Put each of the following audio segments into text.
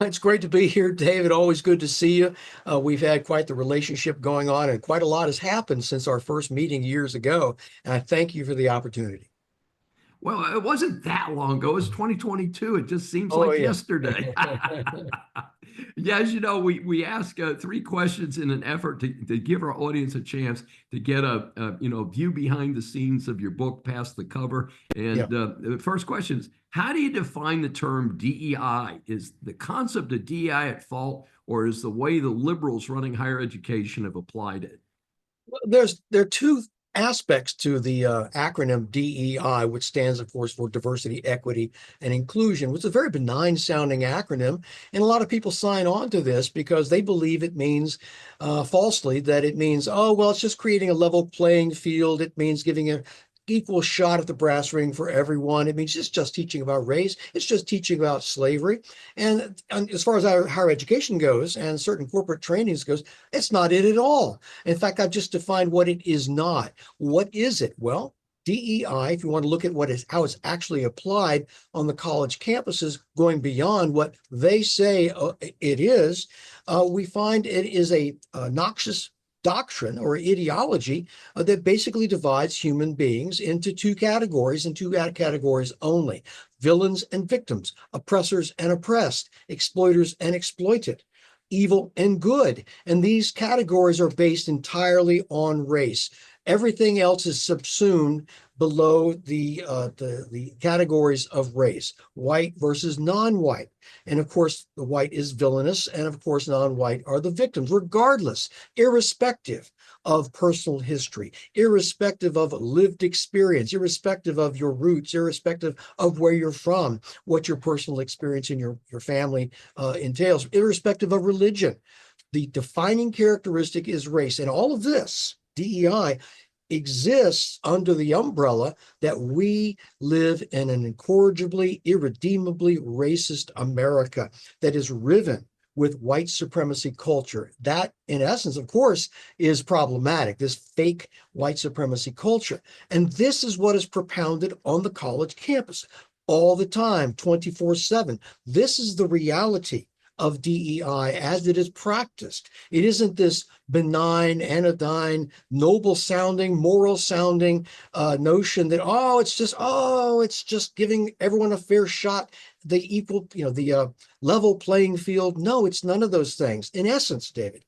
It's great to be here, David. Always good to see you. We've had quite the relationship going on, and quite a lot has happened since our first meeting years ago. And I thank you for the opportunity. Well, it wasn't that long ago. It was 2022. It just seems Oh, like yeah. yesterday. Yeah, as you know, we ask three questions in an effort to give our audience a chance to get a view behind the scenes of your book, past the cover. Yeah. And the first question is, how do you define the term DEI? Is the concept of DEI at fault, or is the way the liberals running higher education have applied it? Well, there are two aspects to the acronym DEI, which stands, of course, for diversity, equity, and inclusion, which is a very benign sounding acronym. And a lot of people sign on to this because they believe it means, falsely, that it means, oh, well, it's just creating a level playing field. It means giving a equal shot at the brass ring for everyone. It means it's just teaching about race. It's just teaching about slavery. And as far as our higher education goes and certain corporate trainings goes, it's not it at all. In fact, I've just defined what it is not. What is it? Well, DEI, if you want to look at how it's actually applied on the college campuses, going beyond what they say it is, we find it is a noxious doctrine or ideology that basically divides human beings into two categories and two categories only: villains and victims, oppressors and oppressed, exploiters and exploited, evil and good. And these categories are based entirely on race. Everything else is subsumed below the categories of race: white versus non-white. And of course, the white is villainous, and of course, non-white are the victims, regardless, irrespective of personal history, irrespective of lived experience, irrespective of your roots, irrespective of where you're from, what your personal experience in your family entails, irrespective of religion. The defining characteristic is race. And all of this, DEI, exists under the umbrella that we live in an incorrigibly, irredeemably racist America that is riven with white supremacy culture. That, in essence, of course, is problematic, this fake white supremacy culture. And this is what is propounded on the college campus all the time, 24/7. This is the reality of DEI as it is practiced. It isn't this benign, anodyne, noble sounding, moral sounding notion that, it's just giving everyone a fair shot, the equal, the level playing field. No, it's none of those things. In essence, David,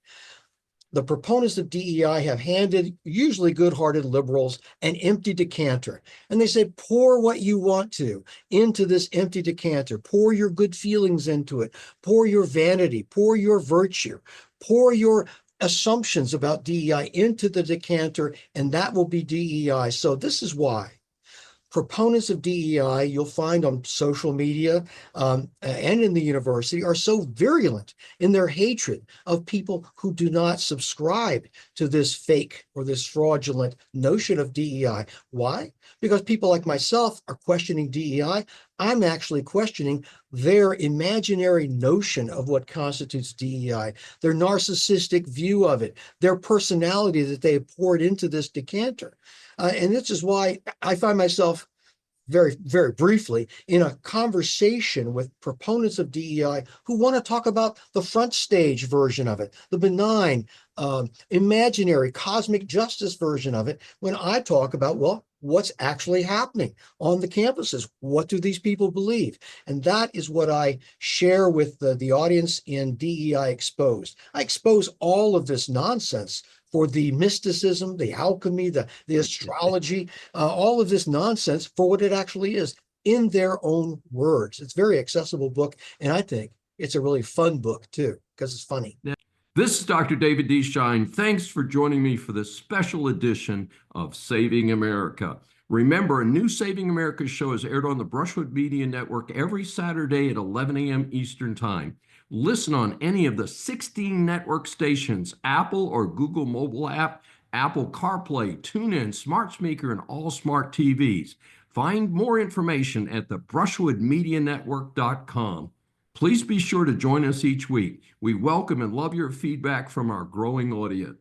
the proponents of DEI have handed usually good-hearted liberals an empty decanter. And they say, pour what you want to into this empty decanter. Pour your good feelings into it. Pour your vanity. Pour your virtue. Pour your assumptions about DEI into the decanter, and that will be DEI. So this is why proponents of DEI, you'll find on social media and in the university, are so virulent in their hatred of people who do not subscribe to this fake or this fraudulent notion of DEI. Why? Because people like myself are questioning DEI. I'm actually questioning their imaginary notion of what constitutes DEI, their narcissistic view of it, their personality that they have poured into this decanter. And this is why I find myself very, very briefly in a conversation with proponents of DEI who want to talk about the front stage version of it, the benign, imaginary, cosmic justice version of it, when I talk about, well, what's actually happening on the campuses? What do these people believe? And that is what I share with the audience in DEI Exposed. I expose all of this nonsense for the mysticism, the alchemy, the astrology, all of this nonsense for what it actually is in their own words. It's a very accessible book, and I think it's a really fun book too, because it's funny. This is Dr. David D. Schein. Thanks for joining me for this special edition of Saving America. Remember, a new Saving America show is aired on the Brushwood Media Network every Saturday at 11 a.m. Eastern Time. Listen on any of the 16 network stations, Apple or Google mobile app, Apple CarPlay, TuneIn, Smart Speaker, and all smart TVs. Find more information at the brushwoodmedianetwork.com. Please be sure to join us each week. We welcome and love your feedback from our growing audience.